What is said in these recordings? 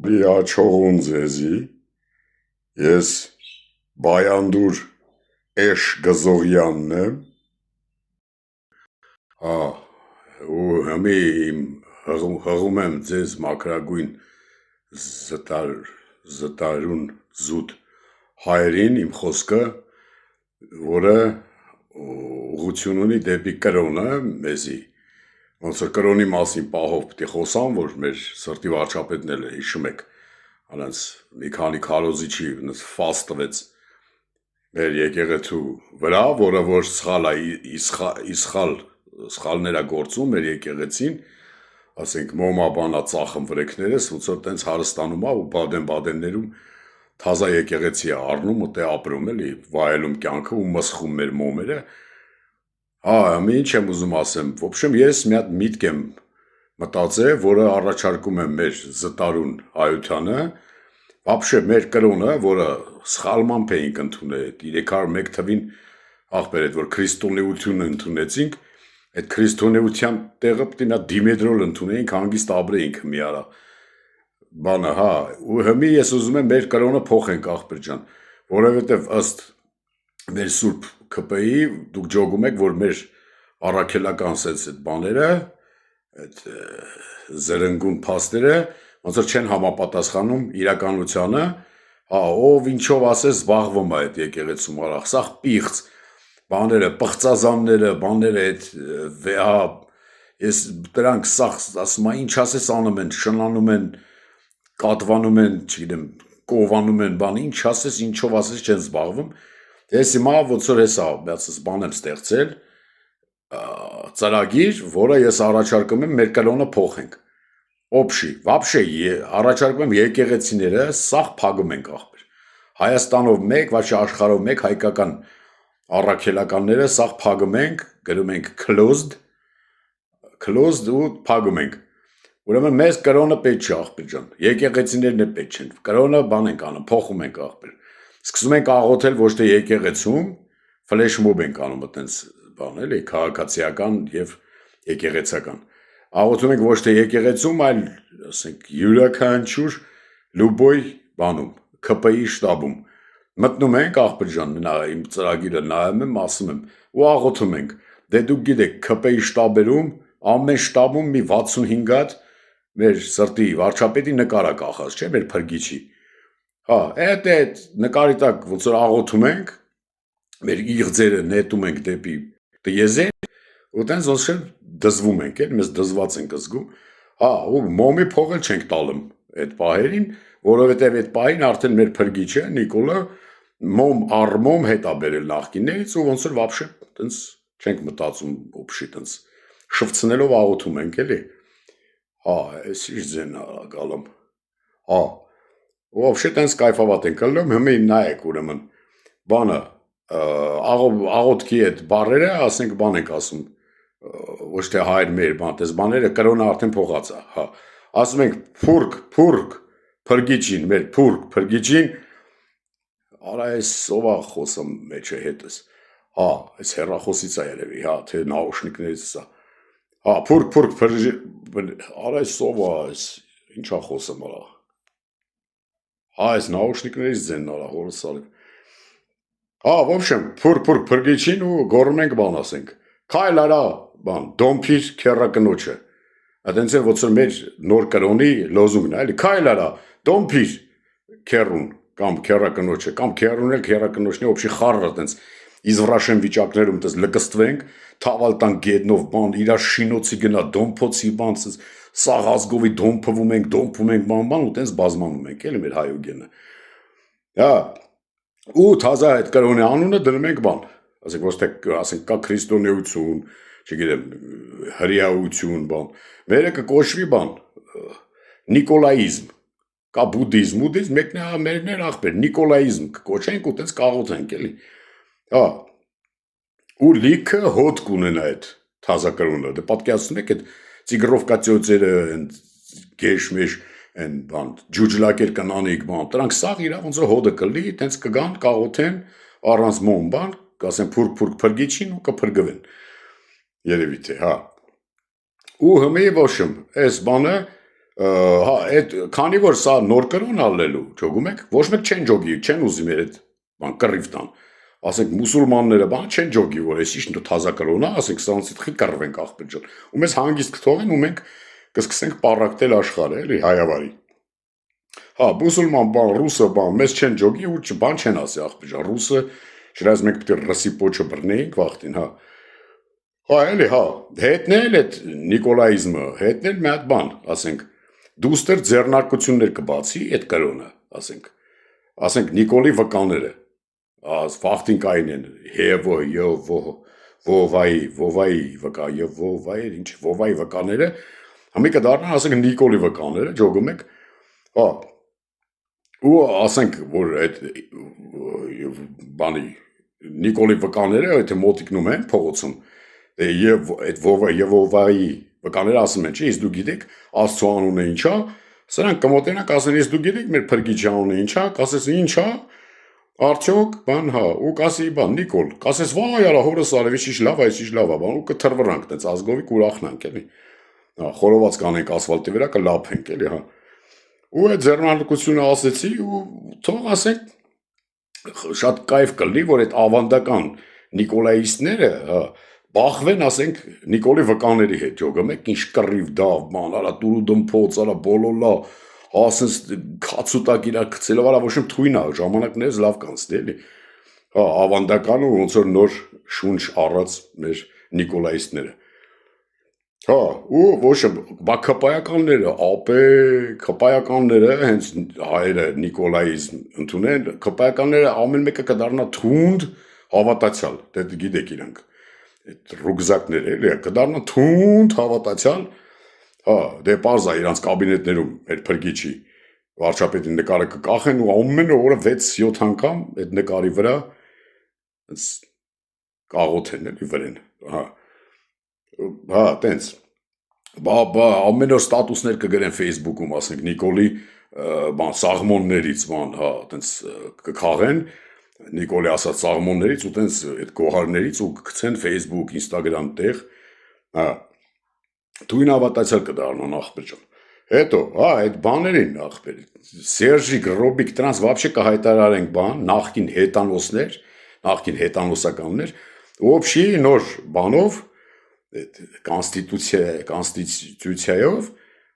Բիաչողուն ձեզի, ես բայանդուր էշ գզողյանն եմ, ու հմի իմ հղում եմ ձեզ մակրագույն զտարուն զուտ հայերին իմ խոսքը, որը ուղղություն ունի դեպի կրոնը մեզի, ոնց որ կրոնի մասին պահով պիտի խոսամ, որ մեր սրտի վարչապետն էլ հիշում եք, անց մի քանի քարոզի չի ֆաս տվեց մեր եկեղեցու վրա, որը որ սխալներ է գործում մեր եկեղեցին, ասենք մոմաբանա ծախım վրեքներս, ոնց որ տենց հարստանում է ու բադեն-բադեններում թազա եկեղեցի է առնում ու տե ապրում էլի, վայելում կյանքը ու մսխում մեր մոմերը, ինչ եմ ուզում ասեմ, ոբշեմ ես մի հատ միտք եմ մտածել, որը առաջարկում եմ մեր զտարուն հայությանը, вообще մեր կրոնը, որը սխալմամբ էինք ընդունել, 301 թվին ախպեր այդ որ քրիստոնեությունը ընդունեցինք, այդ քրիստոնեության տեղը պիտի նա դիմեդրոլ ընդունեինք, հանգիստ ապրեինք մի արա բանը, ու հիմի ես ուզում եմ մեր կրոնը փոխենք ախպեր ջան, որովհետև ըստ մեր սուրբ ԿՊ-ի դուք ջոգում եք, որ մեր առաքելական սենց այդ բաները, այդ զրնգուն փաստերը, ոնց որ չեն համապատասխանում իրականությանը, ով ինչով ասես զբաղվում է այդ եկեղեցում արախ, սաղ պիղծ, բաները, պղծազանները, բաները, ես դրանք սաղ ասում ինչ ասես անում են, շնանում են, կատվանում են, չգիտեմ, կովանում են, բան, ինչ ասես, ինչով ասես չեն զբաղվում, ես հիմա ոնց որ հեսա, բան եմ ստեղծել, ծրագիր, որը ես առաջարկում եմ մեր կրոնը փոխենք, вообще առաջարկում եմ եկեղեցիները սաղ փագում ենք ախպեր, Հայաստանով մեկ, вообще աշխարհով մեկ հայկական առաքելականները սաղ փագում ենք, գրում ենք closed ու փագում ենք, ուրեմն մեզ կրոնը պետք չի ախպեր ջան, եկեղեցիներն է պետք չեն, կրոնը բան ենք անում, փոխում ենք ախպեր, սկսում ենք աղոթել ոչ թե եկեղեցում, ֆլեշ մոբ ենք անում այտենց բան էլի, քաղաքացիական եւ եկեղեցական, աղոթում ենք ոչ թե եկեղեցում, այլ ասենք յուրաքանչյուր լուբոյ բանում, ԿՊ-ի շտաբում, մտնում ենք ախպեր ջան, իմ ծրագիրը նայում եմ, ասում եմ, ու աղոթում ենք, դե դուք գիտեք ԿՊ-ի շտաբերում, ամեն շտաբում մի 65 հատ մեր սրտի վարչապետի նկար է կախած, չէ, մեր փրկիչի, այդ նկարի տակ ոնց որ աղոթում ենք, մեր իղձերը նետում ենք դեպի տիեզեր, ու տենց ոնց որ դզվում ենք, մեզ դզված ենք զգում, ու մոմի փողել չենք տալում այդ պահերին, որովհետև այդ պահին արդեն մեր փրկիչը Նիկոլը մոմ առ մոմ հետ է բերել նախկիններից ու ոնց որ вообще տենց չենք մտածում ոբշի տենց շվցնելով աղոթում ենք էլի, այս ինչ ձեն գալում, вообще տենց կայֆավատ ենք ալնում, հիմի նայեք ուրեմն, բանը, աղոթքի այդ բառերը, ասենք բան ենք ասում, ոչ թե հայր մեր բան, տես բաները կրոնը արդեն փոխած է, ասում ենք փուրկ փրկիչին, մեր փուրկ փրկիչին, արա այս ով է խոսում մեջը հետս, այս հեռախոսից է երևի, թե նաուշնիկներից է, փուրկ արա այս ով է, ինչ է խոսում արա, այս նաուշնիկներից ձենն արա, հորս սալիվ, в общем, փուրկ փրկիչին ու գոռում ենք բան ասենք, քայլ արա, բան, դոմփիր քեռակնոջը, այտենց է ոնց որ մեր նոր կրոնի լոզունգն է, էլի, քայլ արա, դոմփիր քեռուն, կամ քեռակնոջը, կամ քեռուն էլ քեռակնոջն է, ոբշի խառը այտենց իզվրաշեն վիճակներում տես լկստվենք, թավալ տան գետնով բան, իրա շինոցի գնա, դոմփոցի բան, սաղ ազգովի դոմփվում ենք, բան, ու տենց բազմանում ենք, էլի մեր հայոգենը, ու թազա այդ կրոնի անունը դնում ենք բան, ասենք ոչ թե ասենք կա քրիստոնեություն, չգիտեմ, հրեաություն, բան, մերը կկոչվի բան, նիկոլաիզմ, կա բուդդիզմ, մեկն է մերներ ախպեր, նիկոլաիզմ կկոչենք ու տենց կաղոթենք էլի, ու լիքը հոտ կունենա այդ թազա կրոնը, դե պատկերացնում եք այդ ծիգրովկա ծյոցերը, գեշ-մեշ, բան, ջուջլակեր կանանիք, բան, դրանք սաղ իրա ոնց որ հոդը կլի, տենց կգան, կաղոթեն, առանց մոմ բան, կասեն փուրկ փրկիչին ու կփրկվեն, երևի թե, ու հմի ոշմ, այս բանը, Հա, այդ քանի որ սա նոր կրոն ալելու, ճոգում եք, ոչ մեկ չեն ճոգի, չեն ուզի մեր այդ բան կռիվ տան։ Ասենք մուսուլմանները բան չեն ճոգի, որ էս ինչ թազա կրոն է, ասենք սրանցից խի կռվենք աղբեր ջան։ Ու մեզ հանգիստ կթողեն ու մենք կսկսենք պարակտել աշխարհը, էլի հայավարի։ Հա, մուսուլման բան, ռուսը բան, մեզ չեն ճոգի ու բան չեն ասի աղբեր ջան։ Ռուսը շրայզ մենք պետք է ռսի պոչը բռնեինք վախտին, հա։ Հա, էլի, հա, հետնել այդ նիկոլայիզմը, հետնել մի հատ բան, ասենք դուստր ձեռնարկություններ կբացի այդ կրոնը, ասենք Նիկոլի վկաները, վախտին կային են, հևո, վովայի վկա, վովայի, ինչ, վովայի վկաները, համի կդառնան, ասենք Նիկոլի վկաները, ջոգում եք, հա, ու ասենք, որ այդ բանի, Նիկոլի վկաները, եթե մոտիկնում են փողոցում, եւ այդ վովայի վկաները ասում են, չէ, իսկ դու գիտեք, Աստծո անունը ինչա, սրանք կմոտենան կասեն, իսկ դու գիտեք մեր փրկիչի անունը ինչա, կասես ինչա, արդյոք, բան, հա, ու կասի, բան, Նիկոլ, կասես, վայ, արա հորս արևի շիշ լավ, այս շիշ լավ է, բան, ու կթրվրանք, տենց ազգովի կուրախնանք, էլի, հա, խորոված կանենք ասֆալտի վրա, կլափենք, էլի, հա, ու այդ ձեռնարկությունը ասեցի, ու թող ասենք, շատ կայֆ կլինի, որ այդ ավանդական նիկոլայիստները, հա, բախվեն, ասենք, Նիկոլի վկաների հետ, ջոգում եք, ինչ կռիվ դավ, ման, արա տուրու դմփոց, արա բոլոլա, ասենց քացուտակ իրար գցելով, արա ոչ եմ թույնա, ժամանակներս լավ կանցնի, էլի, հա, ավանդական ու ոնց որ նոր շունչ առած մեր նիկոլայիստները, հա, ու ոչ եմ, բա քպայականները, ապե, քպայականները, հենց հայերը նիկոլայիզմ ընդունեն, քպայականները ամեն մեկը կդառնա թունդ հավատացյալ, դե գիտեք իրանք, այդ ռուգզակներ էլի, կդառնա թունդ հավատացյալ, հա, դե պարզ է իրանց կաբինետներում այդ փրկիչի վարչապետի նկարը կկախեն ու ամեն օրը 6-7 անգամ այդ նկարի վրա կաղոթեն էլի վրեն, հա, տենց, բա ամեն օր ստատուսներ կգրեն Facebook-ում, ասենք Նիկոլի բան սաղմոններից, բան, հա, տենց կքաղեն Նիկոլի ասած սաղմոններից ու տենց այդ գոհարներից ու կգցեն Facebook, Instagram տեղ, հա, թույն հավատացյալ կդառնան աղբեր ջան։ Հետո, հա, այդ բաներին աղբեր, Սերժիկ, Ռոբիկ, տրանց вообще կհայտարարենք բան, նախկին հետանոսականներ, ոբշի նոր բանով, կոնստիտուցիայով,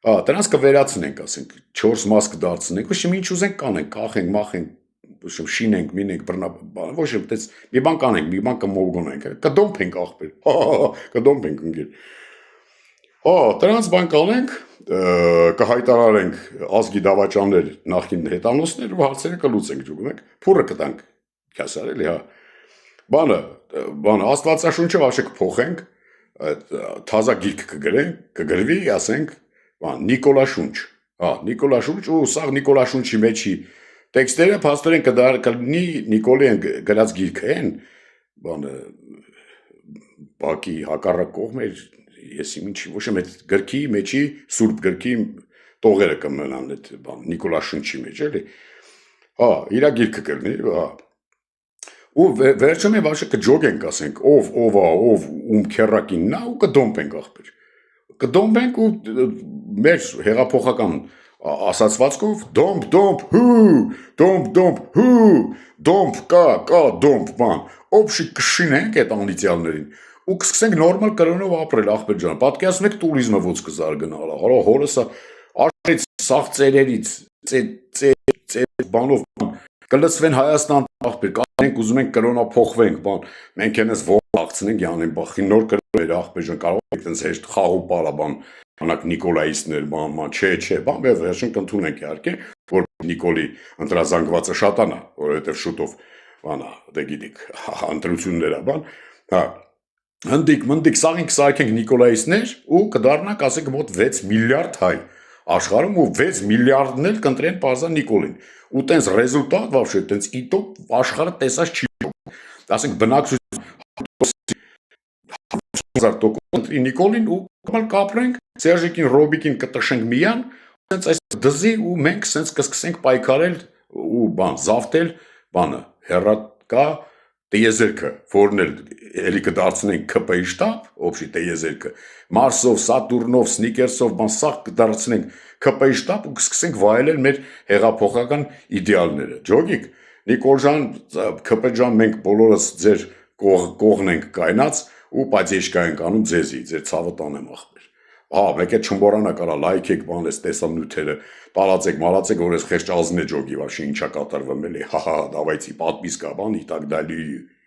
հա, դրանց կվերացնենք, ասենք, 4 մաս կդարձնենք, ոչ ինչ ուզենք կանենք, կախենք, մախենք, ոչ շինենք, մինենք, բռնաբան, ոչ այդպես մի բան կանենք, մի բան կմոգոնենք, կդոմփենք աղբեր, կդոմփենք ընկեր։ Հա, դրանց բան կանենք, կհայտարարենք ազգի դավաճաններ, նախկին հետանոսներ ու հարցերը կլուծենք, ջուգում եք, փուրը կտանք, քասար էլի, հա։ Բանը Աստվածաշունչը вообще կփոխենք, թազա գիրք կգրվի, ասենք, Նիկոլաշունչ, հա, Նիկոլաշունչ ու սաղ Նիկոլաշունչի մեջի տեքստերը փաստորեն կլինի Նիկոլի գրած գիրքը են, բանը բակի հակառակ կողմեր, ես ինչի ոչ եմ այդ գրքի մեջի սուրբ գրքի տողերը կմնան այդ բան Նիկոլաշունչի մեջ, էլի, հա, իրա գիրքը կլինի, հա։ Ու վերջում է вообще կջոգենք, ասենք, ով ում քերակինն է ու կդոմփենք աղբեր։ Կդոմփենք ու մեր հեղափոխական ասացվածքով դոմփ դոմփ բան, օբշի կշինենք այդ անիցիալներին ու կսկսենք նորմալ կրոնով ապրել աղբեր ջան։ Պատկերացնում եք տուրիզմը ոնց կզարգանա, հələ հորսա աշխարհից սաղ ծերերից բանով կլցվեն Հայաստան աղբեր, կանենք ուզում ենք կրոնափոխվենք, բան, մենք ենես ողացնենք յանեն բախի նոր կրոներ աղբեր ջան, կարող եք տենց հեշտ խաղու պարա բան, անակ Նիկոլայիստներ, բան, չէ, բան, վերջին կընդունենք իհարկե, որ Նիկոլի ընտրազանգվածը շատանա, որովհետև շուտով բանա, դե գիտեք, ընտրություններ է, բան, հա, հնդիկ, սաղին կսարքենք Նիկոլայիստներ ու կդառնանք, ասենք, մոտ 6 միլիարդ հայ աշխարհում ու 6 միլիարդն էլ կընտրեն պարզան Նիկոլին։ Ու տենց ռեզուլտատ вообще տենց իտոպ աշխարհը տեսած չի։ Ասենք բնակչություն 1000% ընտրի Նիկոլին ու կամալ կապրենք, Սերժիկին, Ռոբիկին կտշենք միան, տենց այս դզի ու մենք սենց կսկսենք պայքարել ու բան, զավթել, բանը, հերատկա տիեզերքը, որն էլի կդարձնենք ԿՊ-ի շտաբ, общий տիեզերքը, Մարսով, Սատուրնով, Սնիկերսով, բան սաղ կդարձնենք ԿՊ-ի շտաբ ու կսկսենք վայելել մեր հեղափոխական իդեալները։ Ջոգիկ, Նիկոլ ջան, ԿՊ ջան, մենք բոլորս ձեր կողն ենք կայնած ու պատեշկա ենք անում ձեզի, ձեր ցավը տանեմ ախպեր։ Մեկ է չմոռանա կարա լայքեք, բան էս տեսան նյութերը, տարածեք, մալացեք, որ ես խեղճ ազնե ջոգի, вообще ինչա կատարվում էլի, давайте подписка, բան, и так далее։